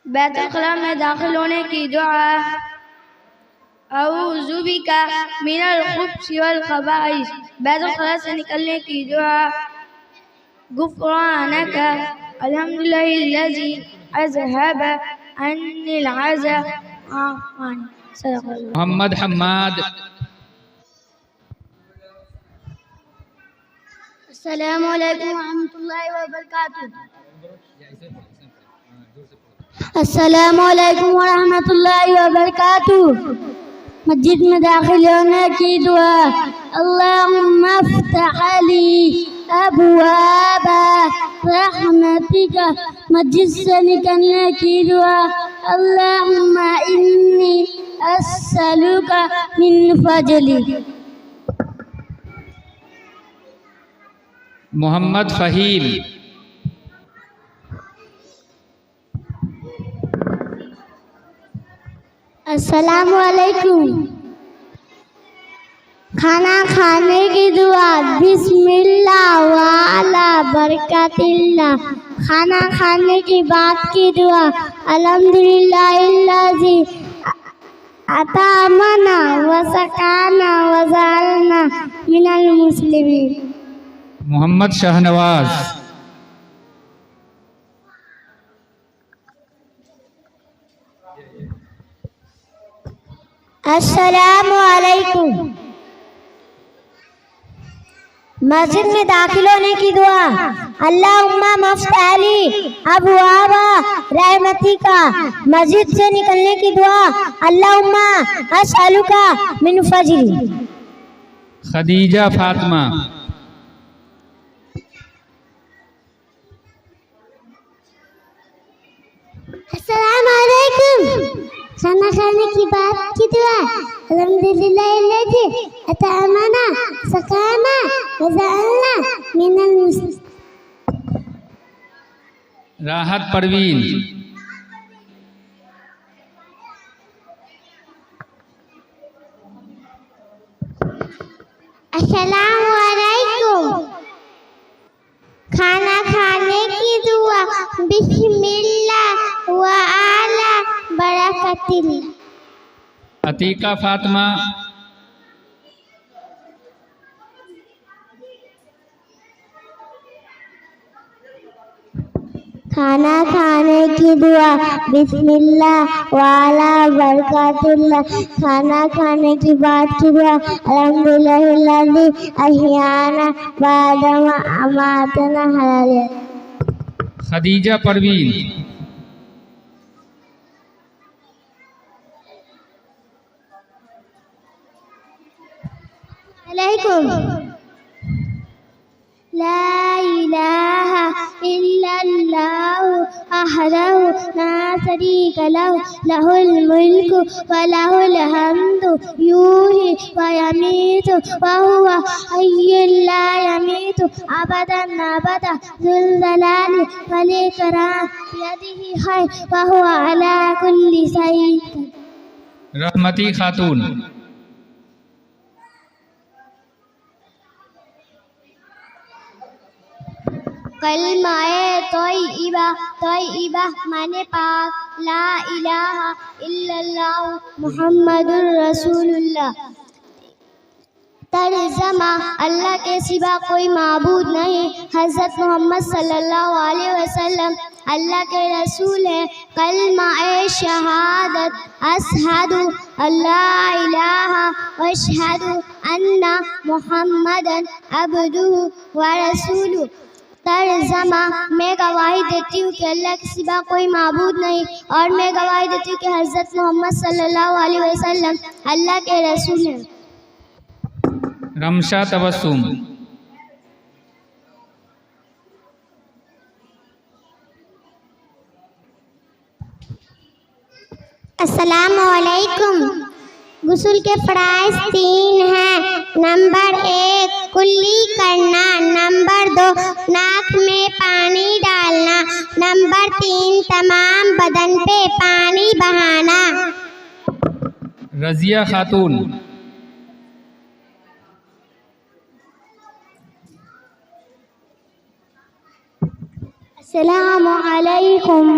बैतुल खला में दाखिल होने की दुआ, औज़ु बिका मिनल खुब्सी वल खबाइस, बैतुल खला से निकलने की दुआ, गुफ़रानका अल्हम्दुलिल्लाज़ी अज़हब अन्निल अज़ा। मोहम्मद हम्माद। अस्सलामु अलैकुम रहमतुल्लाहि व बरकातुहू। अस्सलामु अलैकुम रहमतुल्लाहि व बरकातुहू। मस्जिद में दाखिल होने की दुआ, अल्लाहुम्मा फ़्तह ली अबवाबा रहमतिका। मस्जिद से निकलने की दुआ, अल्लाहुम्मा इन्नी अस्सलुका मिन फ़ज़लिक। मोहम्मद फ़हीम। अस्सलामु अलैकुम। खाना खाने की दुआ, बिस्मिल्लाह वाला बरकतिल्लाह। खाना खाने की बात की दुआ, अल्हम्दुलिल्लाहिल्लज़ी अतामना व सकाना व जअलना मिनल मुस्लिमीन। मोहम्मद शाहनवाज। अस्सलामु अलैकुम। मस्जिद में दाखिल होने की दुआ, अल्लाहुम्मा मफ्तह ली अबवाबा रहमतिका। मस्जिद से निकलने की दुआ, अल्लाहुम्मा अस्अलुका मिन फज़ली। खदीजा फातिमा। अस्सलामु अलैकुम। खाना खाने की बात की दुआ, अल्हम्दुलिल्लाहिल्लज़ी अतअमना सकाना व जअलना मिनल मुस्लिमीन। राहत परवीन। अस्सलामु अलैकुम। खाना खाने की दुआ, बिस्मिल्लाह व आला बरकतिल्लाह। अतीका फातिमा। खाना खाने की दुआ, बिस्मिल्लाह वाला बरकतुल्लाह। खाना खाने की बात की दुआ, अल्हम्दुलिल्लाहिल्लज़ी अहयाना बअदमा अमातना हलाल। खदीजा परवीन। अलैकुम। ला इलाहा इल्लल्लाहु अहदहु ला शरीका लहु लहुल मुल्कु व लहुल हम्दु युही व यमीतु व हुवा हय्युल ला यमीतु अबदन अबदा ज़ुल जलाली वल इकराम बियदिही खैर व हुवा अला कुल्लि शैइन क़दीर। रहमती खातून। कलमाए तोयबा, तोयबा माने पाक, ला इलाहा इल्लल्लाह मुहम्मदुर रसूलुल्लाह। तर्जमा, अल्लाह के सिवा कोई माबूद नहीं, हज़रत मोहम्मद सल्लल्लाहु अलैहि वसल्लम अल्लाह के रसूल है। कलमाए शहादत, अशहदु अल्ला इलाहा व अशहदु अन्ना मुहम्मदन अब्दुहु व रसूलुहु। तर्जमा, मैं गवाही देती हूँ कि अल्लाह के सिवा कोई माबूद नहीं और मैं गवाही देती हूँ कि हज़रत मोहम्मद सल्लल्लाहु अलैहि वसल्लम अल्लाह के रसूल हैं। रमशा तबस्सुम। अस्सलामु अलैकुम। गुस्ल के फ़राइज़ 3 हैं। नंबर 1 कुल्ली करना, नंबर 2 नाक में पानी डालना, नंबर 3 तमाम बदन पे पानी बहाना। रज़िया खातून। सलाम अलैकुम।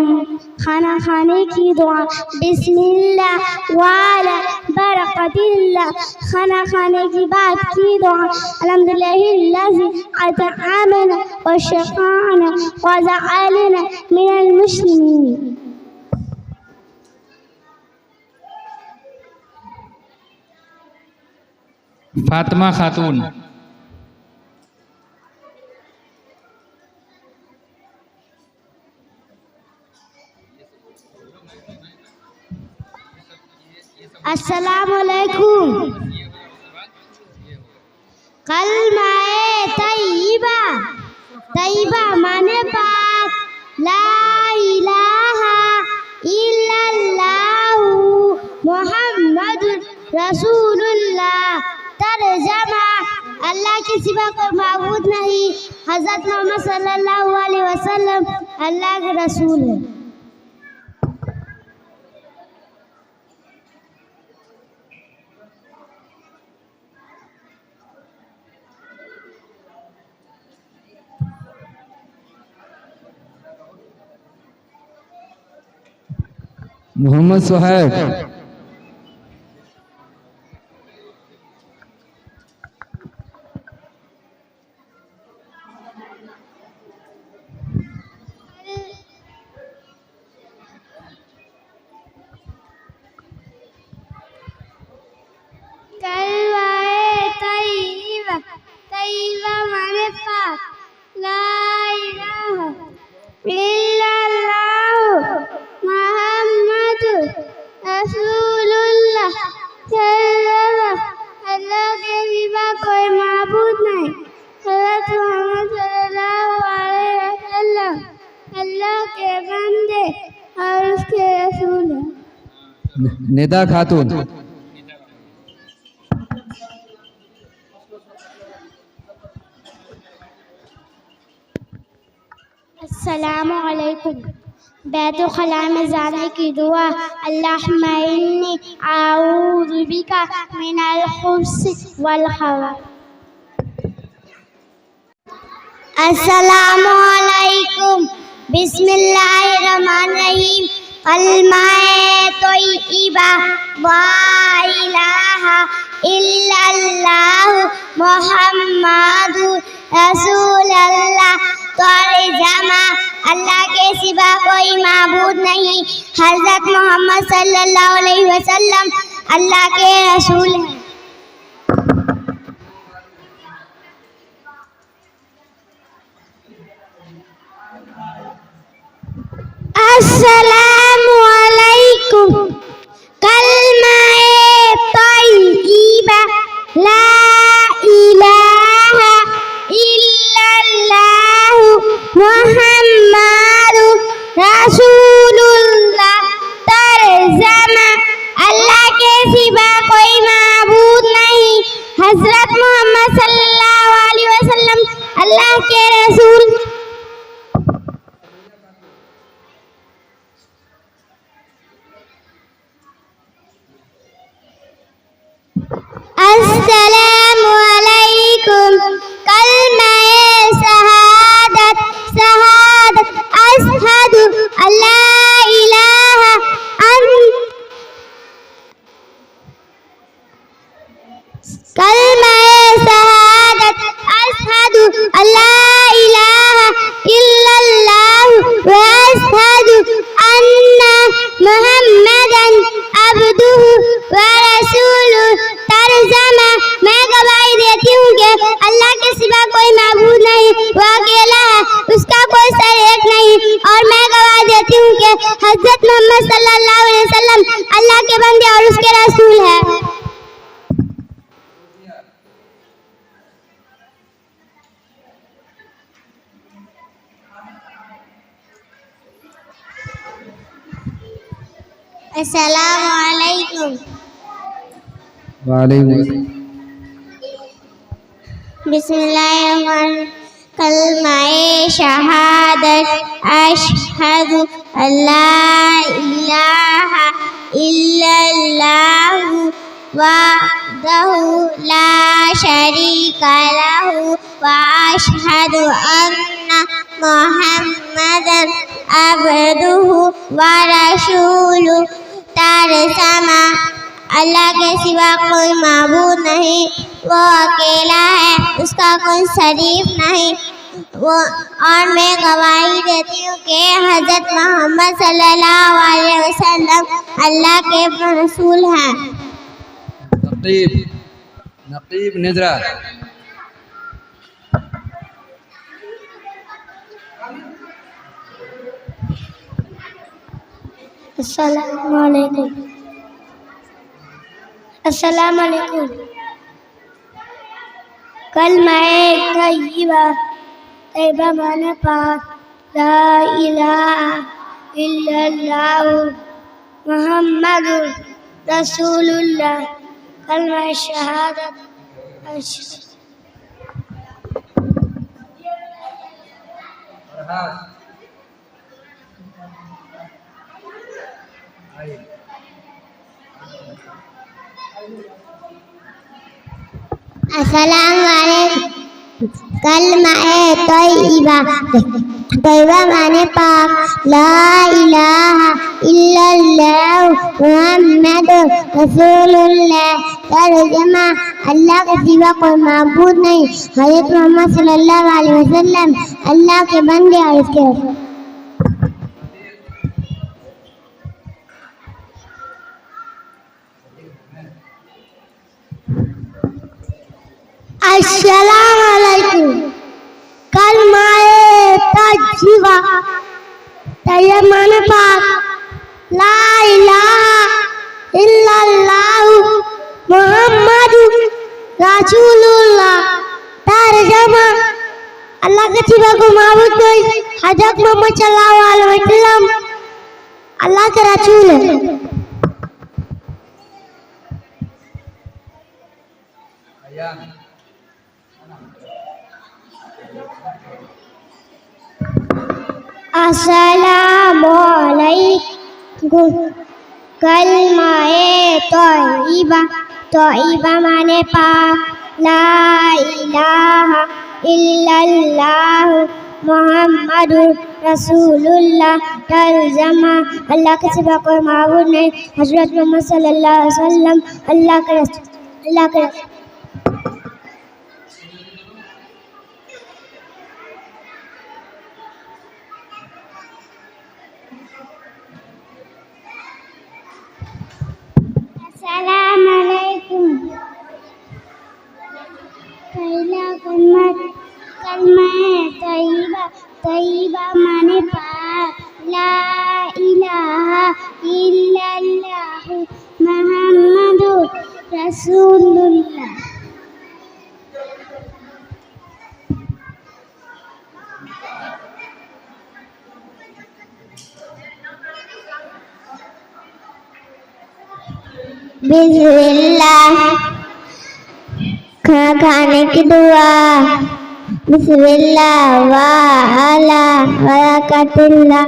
खाना खाने की दुआ। बिस्मिल्लाह वाला बरकतिल्लाह। खाना खाने की बात की दुआ। अल्हम्दुलिल्लाहि अतआमना व शफ़ाअना व जअलना मिनल मुस्लिमीन। फातिमा खातून। अस्सलामु अलैकुम। कलमाए तैयबा। तैयबा माने पाक। ला इलाहा इल्लल्लाहु मुहम्मदुर रसूलुल्लाह। तर्जमा अल्लाह के सिवा कोई माबूद नहीं, हज़रत मोहम्मद सल्लल्लाहु अलैहि वसल्लम अल्लाह के रसूल है। मोहम्मद सुहैब। कलमाए तैयबा। तैयबा माने पाक। ला इलाहा इल्लल्लाहु मुहम्मदुर रसूलुल्लाह। तर्जमा अल्लाह के सिवा कोई माबूद नहीं, हज़रत मोहम्मद सल्लल्लाहु अलैहि वसल्लम अल्लाह के बंदे और उसके रसूल हैं। निदा खातून। अस्सलामु अलैकुम। बैतुल खला में जाने की दुआ। अल्लाहुम्मा इन्नी आऊज़ु बिका मिनल खुब्सी वल खबाइस। अस्सलामु अलैकुम। बिस्मिल्लाहिर्रहमानिर्रहीम। कलमाए तैयबा। ला इलाहा इल्लल्लाहु मुहम्मदुर रसूलुल्लाह। तर्जमा अल्लाह के सिवा कोई माबूद नहीं, हज़रत मोहम्मद सल्लल्लाहु अलैहि वसल्लम अल्लाह के रसूल हैं। अस्सलामु अलैकुम। कलमाए तैयबा। ला इलाहा इल्लल्लाहु मुहम्मदुर रसूलुल्लाह। तर्जमा अल्लाह के सिवा कोई माबूद नहीं, हज़रत मोहम्मद सल्लल्लाहु अलैहि वसल्लम अल्लाह के रसूल। अस्सलामु अलैकुम। कलमाए शहादत। शहादत अशहदु अल्ला इलाहा कलमाए शहादत अशहदु अल्ला इलाहा इल्लल्लाहु व अशहदु अन्ना मुहम्मदन अब्दुहु व रसूलुहु। तर्जमा मैं गवाही देती हूँ कि अल्लाह के सिवा कोई माबूद नहीं, वह अकेला है, उसका कोई शरीक नहीं, और मैं गवाही देती हूँ कि हज़रत मोहम्मद सल्लल्लाहु अलैहि वसल्लम अल्लाह के बंदे और उसके रसूल हैं। अस्सलामु अलैकुम। वालेकुम। बिस्मिल्लाहिर्रहमानिर्रहीम। कलमाए शहादत। अशहदु अल्ला इलाहा इल्लल्लाहु वहदहु ला शरीका लहु व अशहदु अन्ना मुहम्मद मुहम्मदन अब्दुहु व रसूलुहु। तर्जमा अल्लाह के सिवा कोई माबूद नहीं, वो अकेला है, उसका कोई शरीक नहीं। और मैं गवाही देती हूँ कि हज़रत मोहम्मद सल्लल्लाहु अलैहि वसल्लम अल्लाह के रसूल हैं। नकीब नकीब निद्रा। अस्सलामु अलैकुम। अस्सलामु अलैकुम। कलमा तय्यबा, तय्यबा माने पाक, ला इलाहा इल्लल्लाह मुहम्मदुर रसूलुल्लाह। कलमा शहादत। अस्सलामु अलैकुम। कलमा तय्यबा, तय्यबा माने पाक, ला इलाहा इल्लल्लाह मुहम्मदुर रसूलुल्लाह। तर्जमा अल्लाह के सिवा कोई माबूद नहीं, हज़रत मोहम्मद सल्लल्लाहु अलैहि वसल्लम अल्लाह के बंदे और उसके रसूल। अस्सलामु अलैकुम। कलमा तय्यबा, तय्यबा माने पाक, ला इलाहा इल्लल्लाह मुहम्मदुर रसूलुल्लाह। तर्जमा अल्लाह के सिवा कोई माबूद नहीं, हज़रत मोहम्मद सल्लल्लाहु अलैहि वसल्लम अल्लाह के रसूल हैं। अस्सलामु अलैकुम। कलमा तय्यबा, तय्यबा माने पाक, ला इलाहा इल्लल्लाह मुहम्मदुर रसूलुल्लाह। तर्जमा अल्लाह के सिवा कोई माबूद नहीं, हज़रत मोहम्मद सल्लल्लाहु अलैहि वसल्लम अल्लाह के रसूल। अस्सलामु अलैकुम। पहला कलमा तय्यबा, तय्यबा माने पाक, ला इलाहा इल्लल्लाह मुहम्मदुर रसूलुल्लाह। बिस्मिल्लाह, खाने की दुआ। बिस्मिल्लाह व अला बरकतिल्लाह।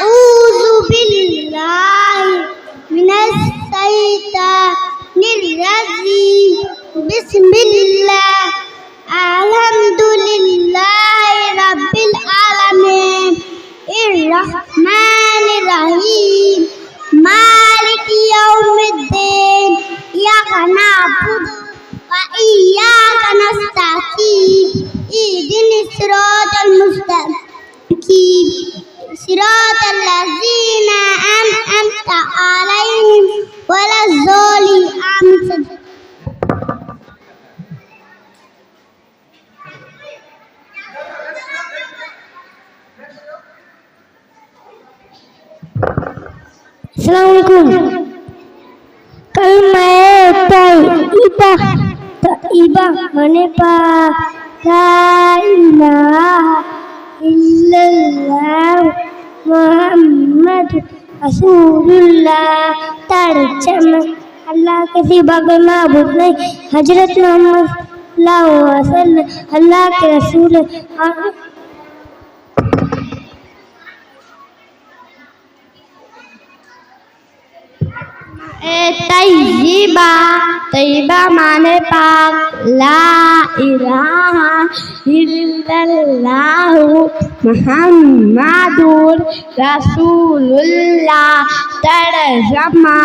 अऊज़ु बिल्लाहि मिनश शैतानिर रजीम। बिस्मिल्लाह अल्हम्दुलिल्लाहि रब्बिल आलमीन इर्रहमानिर रहीम मालिकी यौमिद्दीन। इय्याका नअबुदु व इय्याका नस्तईन। इहदिनिस सिरातल मुस्तकीम सिरातल लज़ीना अनअमता अलैहिम वलज़्ज़ालिमीन। आमीन। अस्सलामु अलैकुम। कलमा तय्यबा, तय्यबा माने पाक, ला इलाहा इल्लल्लाह मुहम्मदुर रसूलुल्लाह। तर्जमा अल्लाह के सिवा कोई माबूद नहीं, हज़रत मोहम्मद सल्लल्लाहु अलैहि वसल्लम अल्लाह के रसूल हैं। तैयबा, तैयबा माने पाक, ला इलाहा इल्लल्लाहु मुहम्मदुर रसूलुल्लाह। तर्जमा,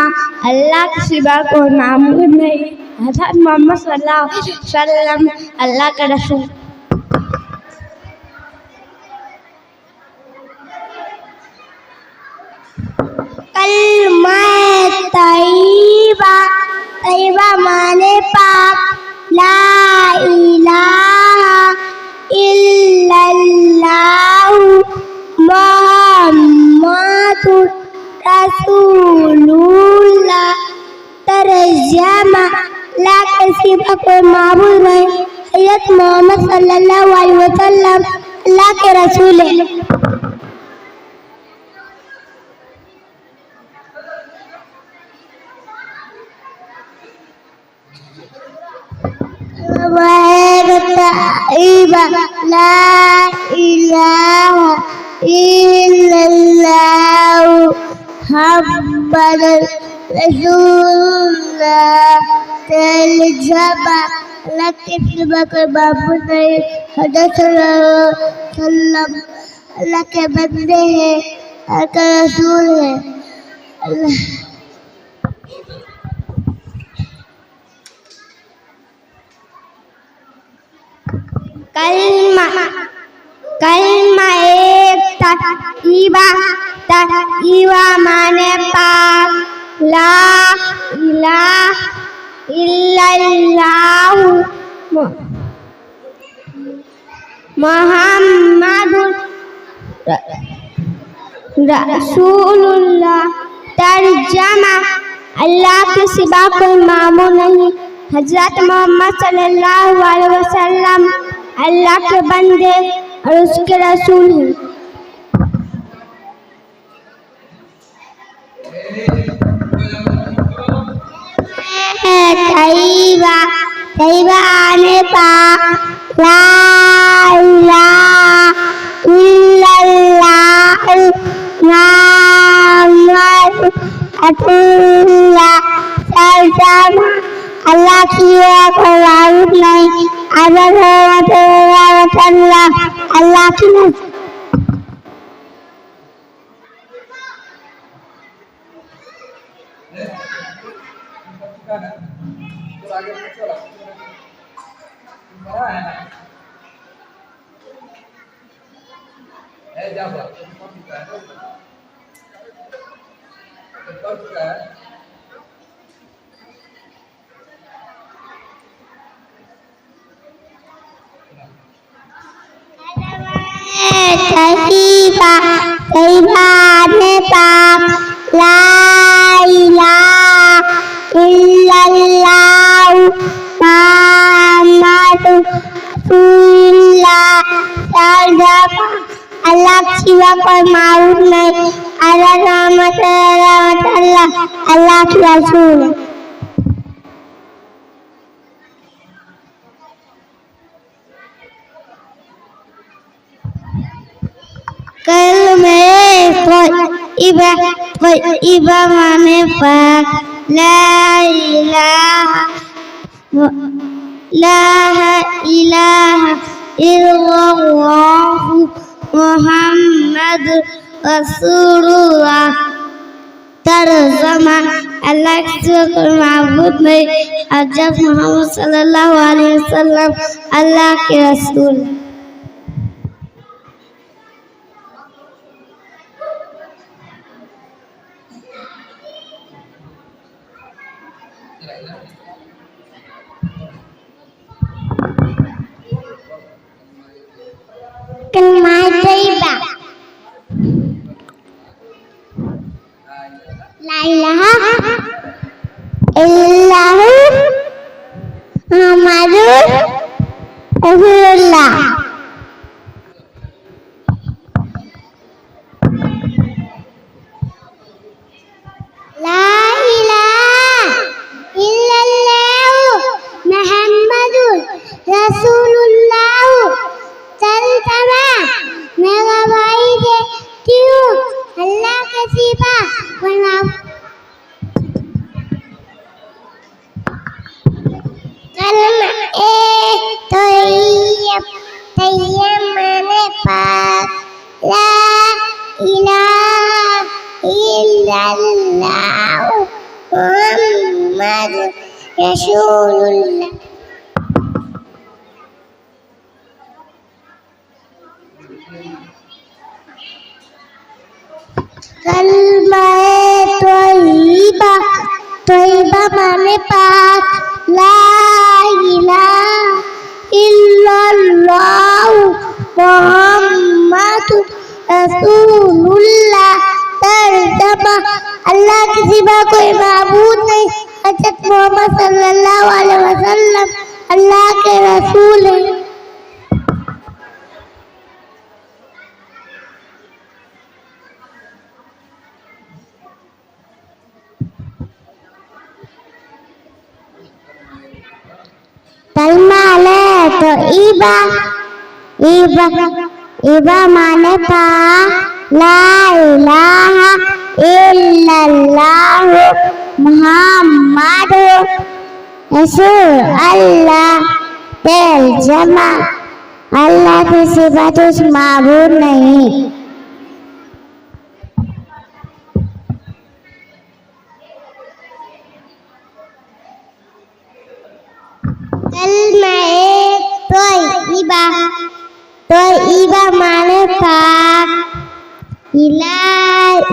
अल्लाह के सिवा कोई माबूद नहीं, हज़रत मोहम्मद सल्लल्लाहु अलैहि वसल्लम अल्लाह के रसूल। कलमा तैयबा, तैयबा माने पाक, ला इलाहा इल्लल्लाहु मुहम्मदुर रसूलुल्लाह। तर्जमा, अल्लाह के सिवा कोई माबूद नहीं, हज़रत मोहम्मद सल्लल्लाहु अलैहि वसल्लम अल्लाह के रसूल हैं। ला इलाहा इल्लल्लाहु मुहम्मदुर रसूलुल्लाह। तर्जमा, अल्लाह के सिवा कोई माबूद नहीं, हज़रत सल्लल्लाहु अलैहि वसल्लम अल्लाह के बंदे हैं, अल्लाह के रसूल हैं। कलमा, कलमा एक तैयबा, तैयबा माने पाक, ला इलाहा इल्लल्लाहु मुहम्मदुर रसूलुल्लाह। तर्जमा, अल्लाह के सिवा कोई माबूद नहीं, हज़रत मोहम्मद सल्लल्लाहु अलैहि वसल्लम अल्लाह के बंदे और उसके रसूल हैं। तैयबा, तैयबा आने पाक, ला इलाहा इल्लल्लाहु मुहम्मदुर रसूलुल्लाह। तर्जमा, अल्लाह की कोई माबूद नहीं, हज़रत अल्लाह की तैयबा, तैयबा आने पाक, ला इलाहा इल्लल्लाहु मुहम्मदुर रसूलुल्लाह। तर्जमा, अल्लाह के सिवा कोई माबूद नहीं, हज़रत अल्लाह के रसूल हैं। कलमे तैयबा, तैयबा माने पाक, ला इलाहा इल्लल्लाहु मुहम्मदुर रसूलुल्लाह। तर्जमा, अल्लाह के सिवा कोई माबूद नहीं, हज़रत मोहम्मद सल्लल्लाहु अलैहि वसल्लम अल्लाह के रसूल। कलमा तैयबा, ला इलाहा इल्लल्लाहु मुहम्मदुर रसूलुल्लाह। ला इलाहा इल्लल्लाहु मुहम्मदुर रसूलुल्लाह। तर्जमा, मैं गवाही देती हूँ अल्लाह के सिवा कोई रसूलुल्लाह। कलमा तोयबा, तोयबा माने पाक, ला इलाहा इल्लल्लाह मुहम्मदुर रसूलुल्लाह। तर्जमा अल्लाह के सिवा कोई माबूद नहीं, हज़रत मोहम्मद सल्लल्लाहु अलैहि वसल्लम अल्लाह के रसूल हैं। कलमा ले तो ईबा माने पाक, ला इलाहा इल्लल्लाह मुहम्मद रसूल अल्लाह। तर्जमा अल्लाह के सिवा कुछ माबूद नहीं। कलमा तोयबा माने पाक, ला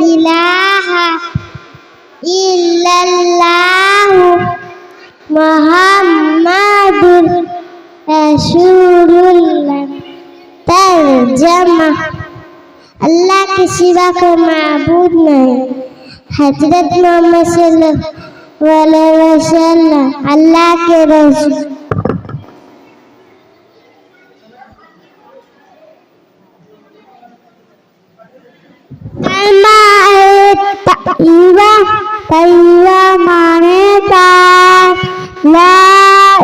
इलाहा इल्लल्लाह मुहम्मदुर रसूलुल्लाह। तर्जमा अल्लाह के सिवा कोई माबूद नहीं, हज़रत मोहम्मद सल्लल्लाहु अलैहि वसल्लम अल्लाह के रसूल। तैयबा माने पाक, ला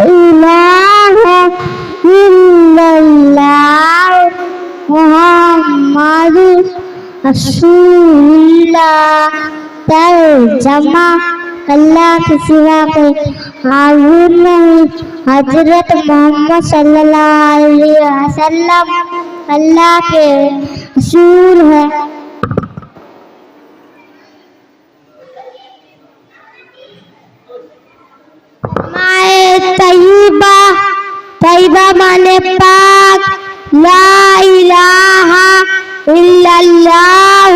इलाहा इल्लल्लाह मुहम्मदुर रसूलुल्लाह। तर्जमा अल्लाह के सिवा कोई माबूद नहीं, हज़रत मोहम्मद सल्लल्लाहु अलैहि वसल्लम अल्लाह के रसूल हैं। तैयबा माने पाक, ला इलाहा इल्लल्लाह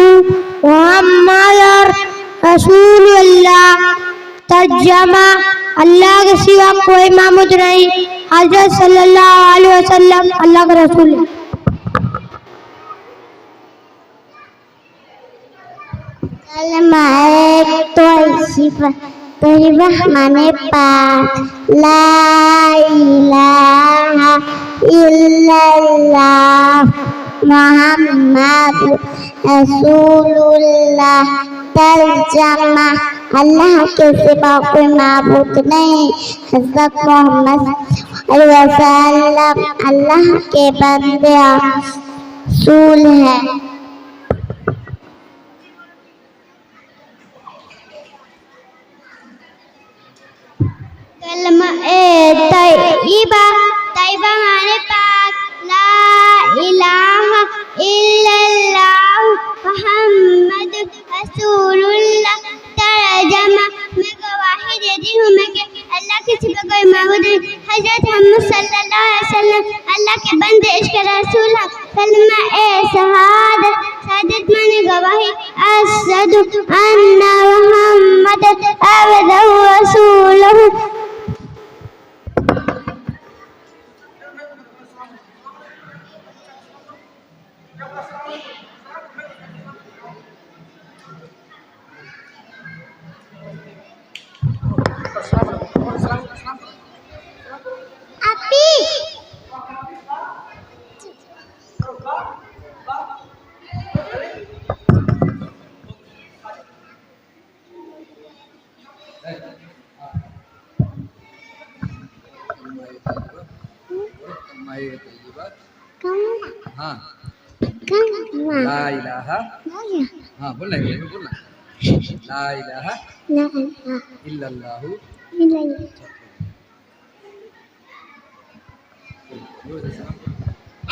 मुहम्मदुर रसूलुल्लाह। तर्जमा अल्लाह के सिवा कोई माबूद नहीं, हज़रत सल्लल्लाहु अलैहि वसल्लम अल्लाह के रसूल हैं। कलमा तोयबा माने पाक, ला इलाहा इल्लल्लाह मुहम्मदुर रसूलुल्लाह। तर्जमा अल्लाह के सिवा कोई माबूद नहीं, हज़रत मोहम्मद सल्लल्लाहु अलैहि वसल्लम अल्लाह के बंदे रसूल हैं। कलमा तैयबा माने पाक, ला इलाहा इल्लल्लाह मुहम्मदुर रसूलुल्लाह। तर्जमा मैं गवाही देती हूँ मैं कि अल्लाह के सिवा कोई माबूद नहीं, हज़रत मोहम्मद सल्लल्लाहु अलैहि वसल्लम अल्लाह के बंदे इसके रसूल हैं। कलमा शहादत माने गवाही, अशहदु अन्ना मुहम्मदन अब्दुहु व रसूलुहु। हाँ ला इलाहा, हाँ बोलना बोलना, ला इलाहा इल्लल्लाहु।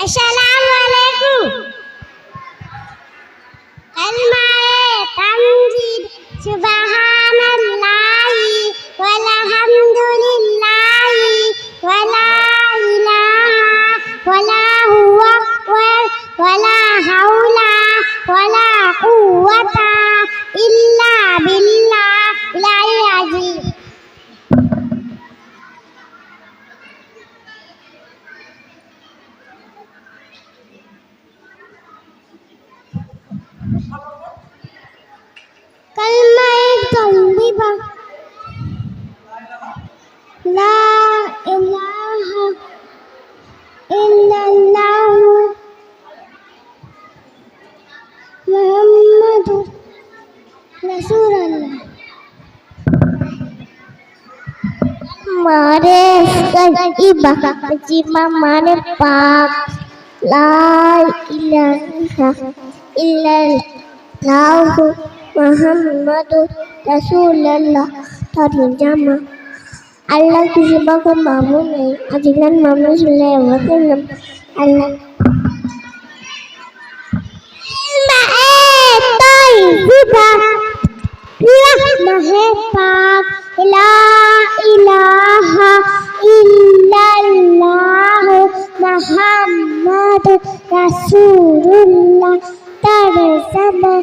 अस्सलामु अलैकुम। कलमा तंजीद सुबहानल्लाहि व कलमा तौबा ला इलाहा इल्लल्लाह मुहम्मदुर रसूलुल्लाह। मारे कईबा जीवा मारे पाक ला इलाहा इल्लल्लाह मुहम्मदुर रसूलुल्लाह। तर्जुमा अल्लाह की सिवा कोई माबूद नहीं, हज़रत मोहम्मद सल्लल्लाहु अलैहि वसल्लम अल्लाह पाक ला इलाहा इल्लल्लाह मुहम्मद रसूलुल्लाह। तर्जुमा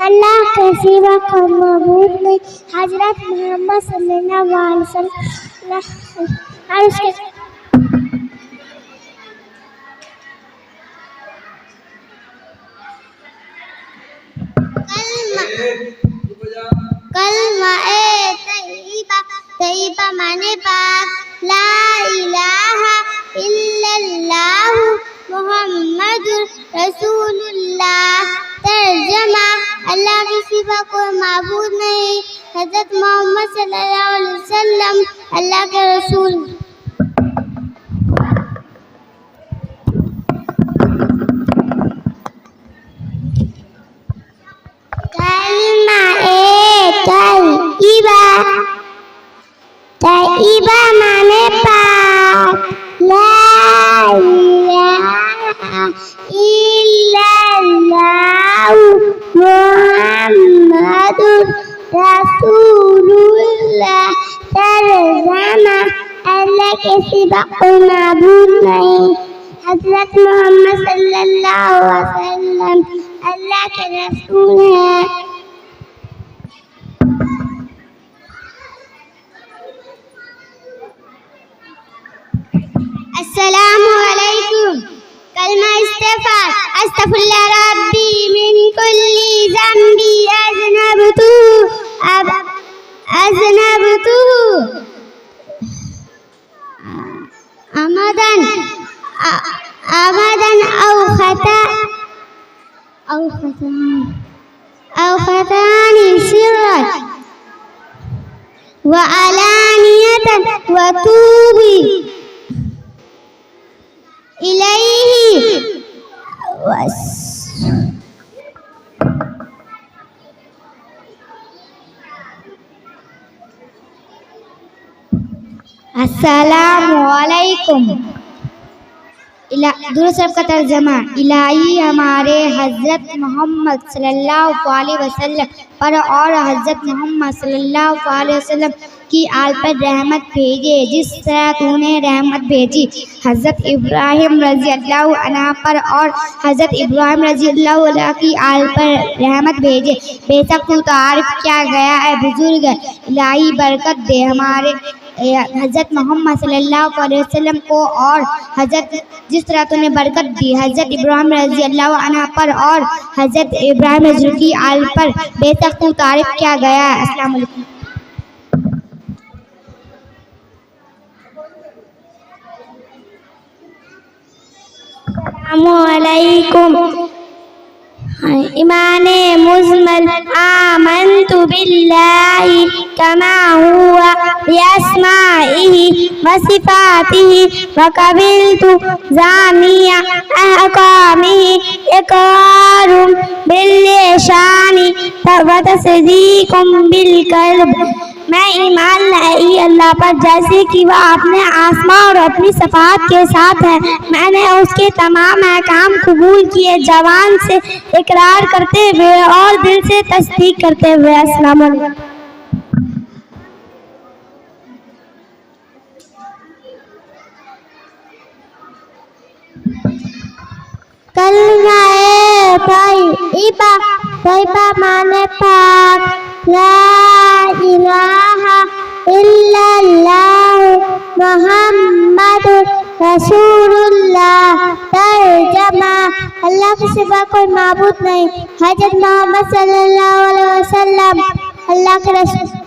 अल्लाह के सिवा कोई माबूद नहीं, हज़रत मोहम्मद सल्लल्लाहु अलैहि वसल्लम। कलमा तैयबा माने पाक ला इलाहा इल्लल्लाह मुहम्मदुर रसूलुल्लाह। तर्जुमा अल्लाह के सिवा कोई माबूद नहीं, हज़रत मोहम्मद सल्लल्लाहु अलैहि वसल्लम अल्लाह के रसूल। कलमा तैयबा माने पाक ला इलाहा इल्लल्लाह मुहम्मदुर रसूलुल्लाह। तर्जुमा अल्लाह के सिवा कोई माबूद नहीं, हज़रत मोहम्मद सल्लल्लाहु अलैहि वसल्लम अल्लाह के रसूल हैं। अस्सलामु अलैकुम। कलमा इस्तिग़फ़ार अस्तग़फिरुल्लाह रब्बी मिन कुल्ली ज़ंबी अज़नबतु अमदन औ ख़तानी सिर्रन व अलानियतन व तूबी इलैहि अस्सलामु अलैकुम। दुरूद शरीफ का तर्जुमा इलाही हमारे हज़रत मोहम्मद सल्लल्लाहु अलैहि वसल्लम पर और हज़रत मोहम्मद सल्लल्लाहु अलैहि वसल्लम की आल पर रहमत भेजे जिस तरह तूने रहमत भेजी हज़रत इब्राहिम रज़ी अल्लाह अन्हु पर और हज़रत इब्राहिम रज़ी अल्लाह अन्हु की आल पर रहमत भेजे। बेशक तू तारीफ किया गया है बुजुर्ग, इलाही बरकत दे हमारे हज़रत मोहम्मद सल्लल्लाहु अलैहि वसल्लम को और हज़रत जिस तरह तूने बरकत दी हज़रत इब्राहिम रज़ी अल्लाह अन्हु पर और हज़रत इब्राहिम रज़ी की आल पर। बेशक तू तारीफ किया गया है। अस्सलाम वालेकुम। अस्सलामुअलैकुम। ईमाने मुज़मल आमन्तु बिल्लाहि कमा हुआ बिअस्माइहि व सिफातिहि व क़बिलतु जामिया अहकामिहि इक़रारुम बिल्लिसानी व तस्दीक़ुम बिलक़ल्ब। मैं ईमान लाई अल्लाह पर जैसे कि वह अपने आसमां और अपनी सफ़ात के साथ है। मैंने उसके तमाम अहकाम कबूल किए ज़बान से इकरार करते हुए और दिल से तस्दीक करते हुए। अस्सलाम वालेकुम। कलमा तैयबा माने पाक ला इलाहा इल्लल्लाह मुहम्मदुर रसूलुल्लाह। तर्जुमा अल्लाह के सिवा कोई माबूद नहीं। हजरत मोहम्मद सल्लल्लाहु अलैहि वसल्लम अल्लाह के रसूल।